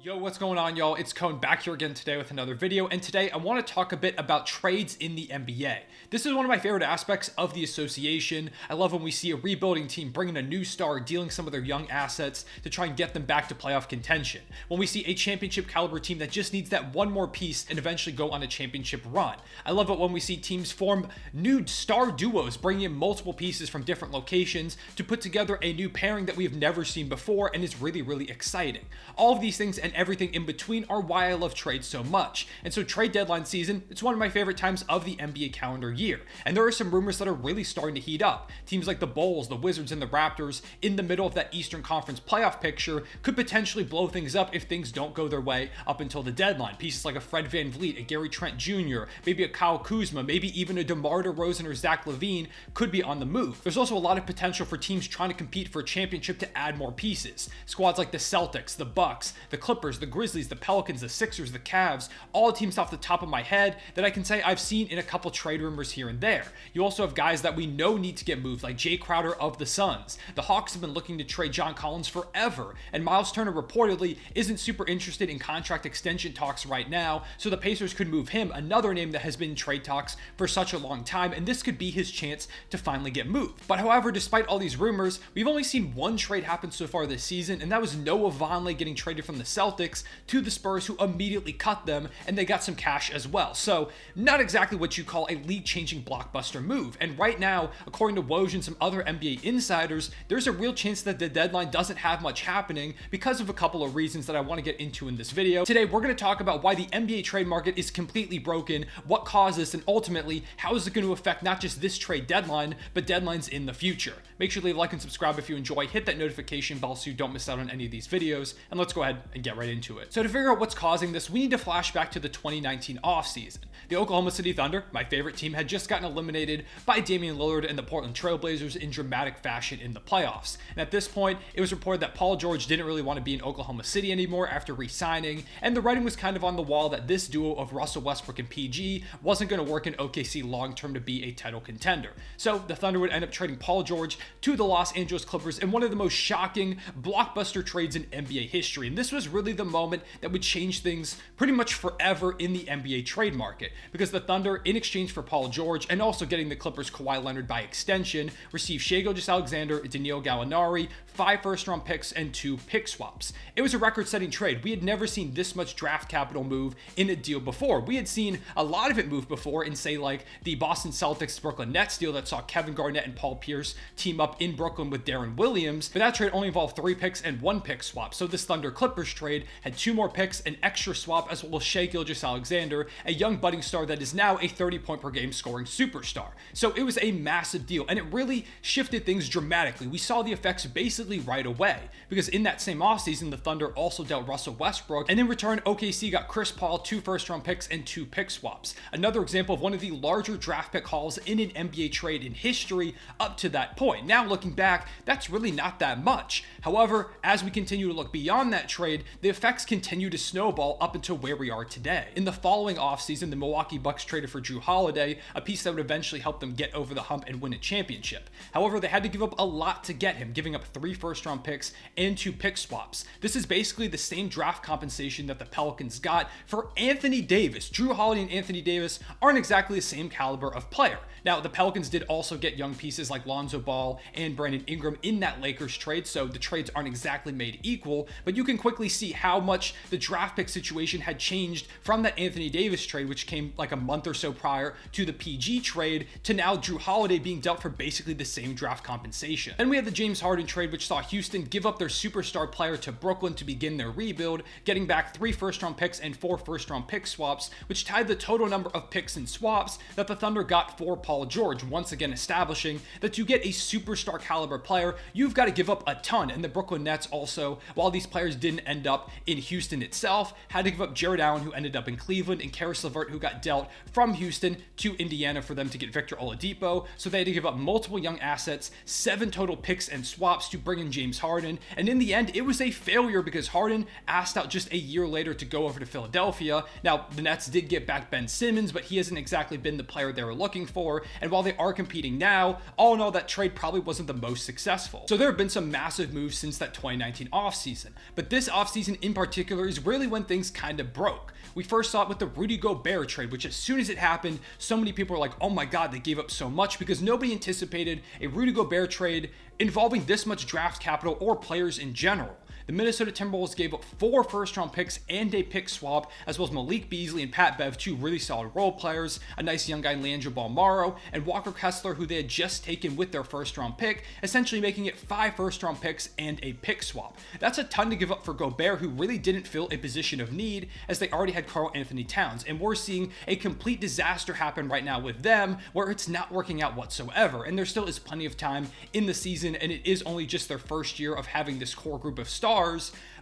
Yo, what's going on, y'all? It's Cone back here again today with another video, and today I want to talk a bit about trades in the NBA. This is one of my favorite aspects of the association. I love when we see a rebuilding team bring in a new star, dealing some of their young assets to try and get them back to playoff contention. When we see a championship caliber team that just needs that one more piece and eventually go on a championship run. I love it when we see teams form new star duos, bringing in multiple pieces from different locations to put together a new pairing that we've never seen before, and is really, really exciting. All of these things and everything in between are why I love trades so much. And so trade deadline season, it's one of my favorite times of the NBA calendar year. And there are some rumors that are really starting to heat up. Teams like the Bulls, the Wizards, and the Raptors in the middle of that Eastern Conference playoff picture could potentially blow things up if things don't go their way up until the deadline. Pieces like a Fred VanVleet, a Gary Trent Jr., maybe a Kyle Kuzma, maybe even a DeMar DeRozan or Zach LaVine could be on the move. There's also a lot of potential for teams trying to compete for a championship to add more pieces. Squads like the Celtics, the Bucks, the Clippers, the Grizzlies, the Pelicans, the Sixers, the Cavs, all teams off the top of my head that I can say I've seen in a couple trade rumors here and there. You also have guys that we know need to get moved, like Jay Crowder of the Suns. The Hawks have been looking to trade John Collins forever, and Miles Turner reportedly isn't super interested in contract extension talks right now, so the Pacers could move him, another name that has been in trade talks for such a long time, and this could be his chance to finally get moved. But however, despite all these rumors, we've only seen one trade happen so far this season, and that was Noah Vonleh getting traded from the Celtics to the Spurs, who immediately cut them, and they got some cash as well. So not exactly what you call a league-changing blockbuster move. And right now, according to Woj and some other NBA insiders, there's a real chance that the deadline doesn't have much happening because of a couple of reasons that I want to get into in this video. Today, we're going to talk about why the NBA trade market is completely broken, what caused this, and ultimately, how is it going to affect not just this trade deadline, but deadlines in the future. Make sure to leave a like and subscribe if you enjoy. Hit that notification bell so you don't miss out on any of these videos, and let's go ahead and get right into it. So to figure out what's causing this, we need to flash back to the 2019 offseason. The Oklahoma City Thunder, my favorite team, had just gotten eliminated by Damian Lillard and the Portland Trail Blazers in dramatic fashion in the playoffs. And at this point, it was reported that Paul George didn't really want to be in Oklahoma City anymore after re-signing, and the writing was kind of on the wall that this duo of Russell Westbrook and PG wasn't going to work in OKC long-term to be a title contender. So the Thunder would end up trading Paul George to the Los Angeles Clippers in one of the most shocking blockbuster trades in NBA history. And this was really the moment that would change things pretty much forever in the NBA trade market, because the Thunder, in exchange for Paul George and also getting the Clippers Kawhi Leonard by extension, received Gilgeous-Alexander, Danilo Gallinari, 5 first-round picks, and 2 pick swaps. It was a record-setting trade. We had never seen this much draft capital move in a deal before. We had seen a lot of it move before in, say, like the Boston Celtics Brooklyn Nets deal that saw Kevin Garnett and Paul Pierce team up in Brooklyn with Darren Williams, but that trade only involved 3 picks and 1 pick swap. So this Thunder Clippers trade had 2 more picks, an extra swap, as well as Shai Gilgeous-Alexander, a young budding star that is now a 30-point-per-game scoring superstar. So it was a massive deal, and it really shifted things dramatically. We saw the effects basically right away, because in that same offseason, the Thunder also dealt Russell Westbrook, and in return, OKC got Chris Paul, 2 first-round picks, and 2 pick swaps. Another example of one of the larger draft pick hauls in an NBA trade in history up to that point. Now, looking back, that's really not that much. However, as we continue to look beyond that trade, the effects continue to snowball up until where we are today. In the following offseason, the Milwaukee Bucks traded for Jrue Holiday, a piece that would eventually help them get over the hump and win a championship. However, they had to give up a lot to get him, giving up 3 first-round picks and 2 pick swaps. This is basically the same draft compensation that the Pelicans got for Anthony Davis. Jrue Holiday and Anthony Davis aren't exactly the same caliber of player. Now, the Pelicans did also get young pieces like Lonzo Ball and Brandon Ingram in that Lakers trade, so the trades aren't exactly made equal, but you can quickly see how much the draft pick situation had changed from that Anthony Davis trade, which came like a month or so prior to the PG trade, to now Jrue Holiday being dealt for basically the same draft compensation. And we had the James Harden trade, which saw Houston give up their superstar player to Brooklyn to begin their rebuild, getting back 3 first-round picks and 4 first-round pick swaps, which tied the total number of picks and swaps that the Thunder got for Paul George, once again establishing that to get a superstar caliber player, you've got to give up a ton. And the Brooklyn Nets also, while these players didn't end up in Houston itself, had to give up Jared Allen, who ended up in Cleveland, and Karis LeVert, who got dealt from Houston to Indiana for them to get Victor Oladipo. So they had to give up multiple young assets, 7 total picks and swaps to bring in James Harden. And in the end, it was a failure because Harden asked out just a year later to go over to Philadelphia. Now, the Nets did get back Ben Simmons, but he hasn't exactly been the player they were looking for. And while they are competing now, all in all, that trade probably wasn't the most successful. So there have been some massive moves since that 2019 offseason. But this offseason offseason in particular is really when things kind of broke. We first saw it with the Rudy Gobert trade, which as soon as it happened, so many people were like, oh my god, they gave up so much, because nobody anticipated a Rudy Gobert trade involving this much draft capital or players in general. The Minnesota Timberwolves gave up 4 first-round picks and a pick swap, as well as Malik Beasley and Pat Bev, 2 really solid role players, a nice young guy, Leandro Balmaro, and Walker Kessler, who they had just taken with their first-round pick, essentially making it 5 first-round picks and a pick swap. That's a ton to give up for Gobert, who really didn't fill a position of need, as they already had Karl Anthony Towns, and we're seeing a complete disaster happen right now with them, where it's not working out whatsoever, and there still is plenty of time in the season, and it is only just their first year of having this core group of stars,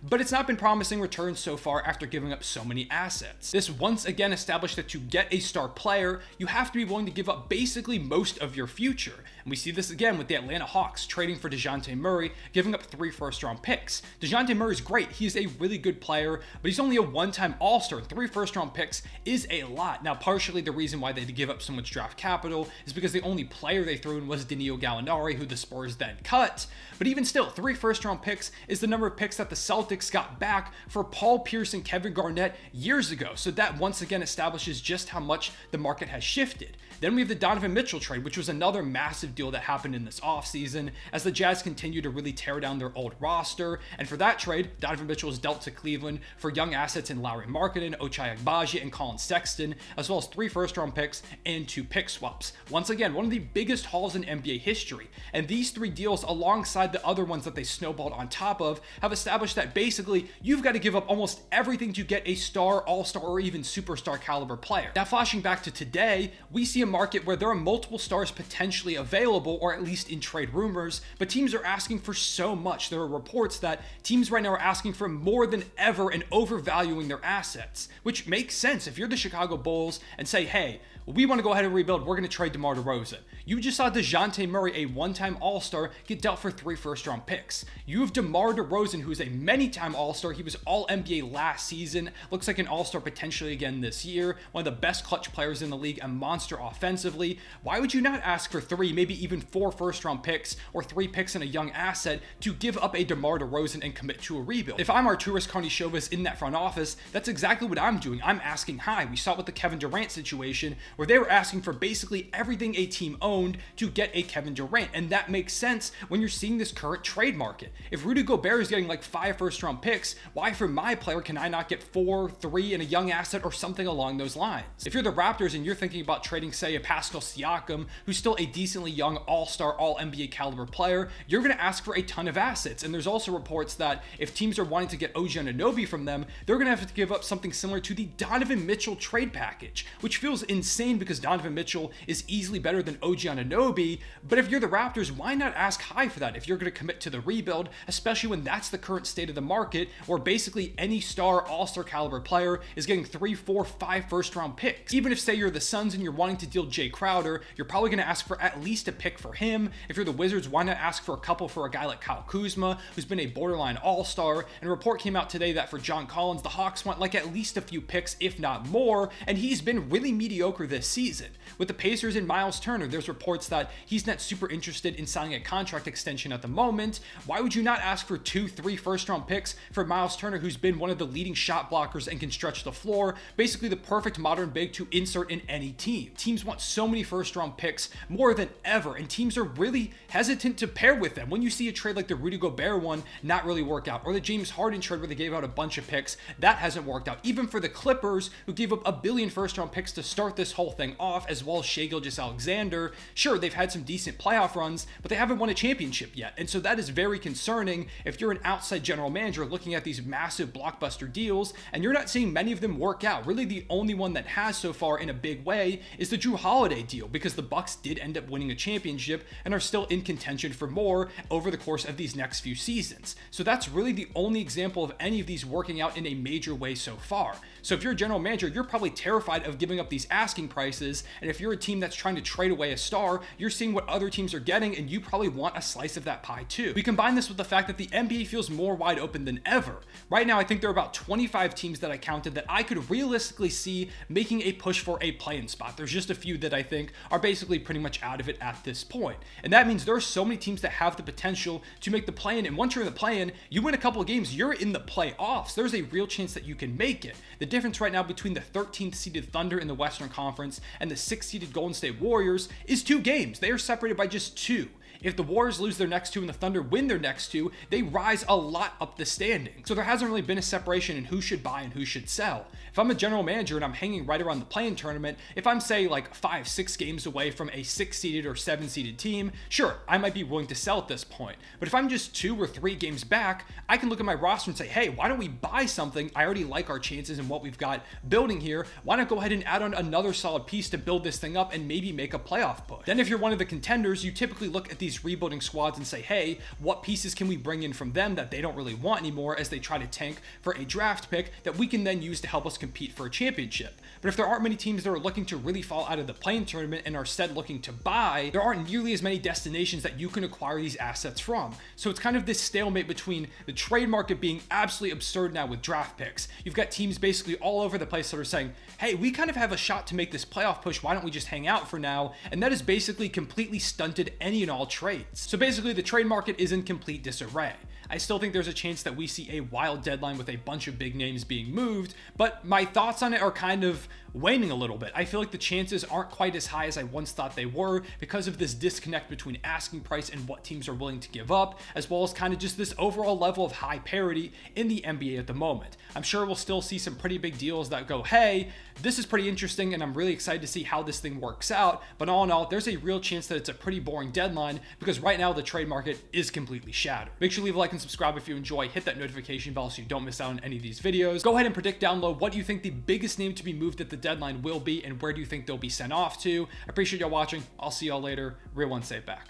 but it's not been promising returns so far after giving up so many assets. This once again established that to get a star player, you have to be willing to give up basically most of your future. And we see this again with the Atlanta Hawks trading for DeJounte Murray, giving up 3 first-round picks. DeJounte Murray is great. He is a really good player, but he's only a one-time All-Star, and 3 first-round picks is a lot. Now, partially the reason why they had to give up so much draft capital is because the only player they threw in was Danilo Gallinari, who the Spurs then cut. But even still, 3 first-round picks is the number of picks that the Celtics got back for Paul Pierce and Kevin Garnett years ago. So that once again establishes just how much the market has shifted. Then we have the Donovan Mitchell trade, which was another massive deal that happened in this offseason as the Jazz continue to really tear down their old roster. And for that trade, Donovan Mitchell was dealt to Cleveland for young assets in Lauri Markkanen, Ochai Agbaji, and Colin Sexton, as well as 3 first-round picks and 2 pick swaps. Once again, one of the biggest hauls in NBA history. And these 3 deals, alongside the other ones that they snowballed on top of, have established that basically you've got to give up almost everything to get a star, all-star, or even superstar caliber player. Now, flashing back to today, we see a market where there are multiple stars potentially available, or at least in trade rumors, but teams are asking for so much. There are reports that teams right now are asking for more than ever and overvaluing their assets, which makes sense. If you're the Chicago Bulls and say, hey, we want to go ahead and rebuild, we're going to trade DeMar DeRozan. You just saw DeJounte Murray, a one-time All-Star, get dealt for 3 first-round picks. You have DeMar DeRozan, who's a many-time All-Star. He was All-NBA last season. Looks like an All-Star potentially again this year. One of the best clutch players in the league, a monster offensively. Why would you not ask for 3, maybe even 4 first-round picks or 3 picks and a young asset to give up a DeMar DeRozan and commit to a rebuild? If I'm Arturas Karnisovas in that front office, that's exactly what I'm doing. I'm asking high. We saw it with the Kevin Durant situation, where they were asking for basically everything a team owned to get a Kevin Durant, and that makes sense when you're seeing this current trade market. If Rudy Gobert is getting like 5 first-round picks, why for my player can I not get 4, 3, and a young asset or something along those lines? If you're the Raptors and you're thinking about trading, say, a Pascal Siakam, who's still a decently young all-star, all-NBA caliber player, you're going to ask for a ton of assets. And there's also reports that if teams are wanting to get OG Anunoby from them, they're going to have to give up something similar to the Donovan Mitchell trade package, which feels insane because Donovan Mitchell is easily better than OG Anunoby. But if you're the Raptors, why not ask high for that if you're going to commit to the rebuild, especially when that's the current state of the market, where basically any star, all-star caliber player is getting 3, 4, 5 first-round picks. Even if, say, you're the Suns and you're wanting to deal Jay Crowder, you're probably going to ask for at least a pick for him. If you're the Wizards, why not ask for a couple for a guy like Kyle Kuzma, who's been a borderline all-star? And a report came out today that for John Collins, the Hawks want like at least a few picks, if not more, and he's been really mediocre this season. With the Pacers and Miles Turner, there's reports that he's not super interested in signing a contract extension at the moment. Why would you not ask for 2, 3 first-round picks for Miles Turner, who's been one of the leading shot blockers and can stretch the floor, basically the perfect modern big to insert in any team? Teams want so many first-round picks more than ever, and teams are really hesitant to pair with them. When you see a trade like the Rudy Gobert one not really work out, or the James Harden trade where they gave out a bunch of picks, that hasn't worked out. Even for the Clippers, who gave up $1 billion first-round picks to start this whole thing off, as well as Shai Gilgeous-Alexander, sure, they've had some decent playoff runs, but they haven't won a championship yet. And so that is very concerning if you're an outside general manager looking at these massive blockbuster deals, and you're not seeing many of them work out. Really, the only one that has so far in a big way is the Jrue Holiday deal, because the Bucks did end up winning a championship and are still in contention for more over the course of these next few seasons. So that's really the only example of any of these working out in a major way so far. So if you're a general manager, you're probably terrified of giving up these asking prices, and if you're a team that's trying to trade away a star, you're seeing what other teams are getting, and you probably want a slice of that pie too. We combine this with the fact that the NBA feels feels more wide open than ever. Right now, I think there are about 25 teams that I counted that I could realistically see making a push for a play-in spot. There's just a few that I think are basically pretty much out of it at this point. And that means there are so many teams that have the potential to make the play-in, and once you're in the play-in, you win a couple of games, you're in the playoffs. There's a real chance that you can make it. The difference right now between the 13th seeded Thunder in the Western Conference and the 6th seeded Golden State Warriors is 2 games. They are separated by just 2. If the Warriors lose their next 2 and the Thunder win their next 2, they rise a lot up the standing. So there hasn't really been a separation in who should buy and who should sell. If I'm a general manager and I'm hanging right around the play-in tournament, if I'm say like 5-6 games away from a 6-seeded or 7-seeded team, sure, I might be willing to sell at this point. But if I'm just 2 or 3 games back, I can look at my roster and say, hey, why don't we buy something? I already like our chances and what we've got building here. Why not go ahead and add on another solid piece to build this thing up and maybe make a playoff push? Then if you're one of the contenders, you typically look at these rebuilding squads and say, hey, what pieces can we bring in from them that they don't really want anymore as they try to tank for a draft pick that we can then use to help us compete for a championship? But if there aren't many teams that are looking to really fall out of the play-in tournament and are instead looking to buy, there aren't nearly as many destinations that you can acquire these assets from. So it's kind of this stalemate between the trade market being absolutely absurd now with draft picks. You've got teams basically all over the place that are saying, hey, we kind of have a shot to make this playoff push, why don't we just hang out for now? And that has basically completely stunted any and all trades. So basically the trade market is in complete disarray. I still think there's a chance that we see a wild deadline with a bunch of big names being moved, but my thoughts on it are kind of waning a little bit. I feel like the chances aren't quite as high as I once thought they were because of this disconnect between asking price and what teams are willing to give up, as well as kind of just this overall level of high parity in the NBA at the moment. I'm sure we'll still see some pretty big deals that go, hey, this is pretty interesting and I'm really excited to see how this thing works out, but all in all, there's a real chance that it's a pretty boring deadline because right now the trade market is completely shattered. Make sure to leave a like and subscribe if you enjoy, hit that notification bell so you don't miss out on any of these videos. Go ahead and predict down below what you think the biggest name to be moved at the deadline will be and where do you think they'll be sent off to. I appreciate y'all watching. I'll see y'all later. Real one, safe back.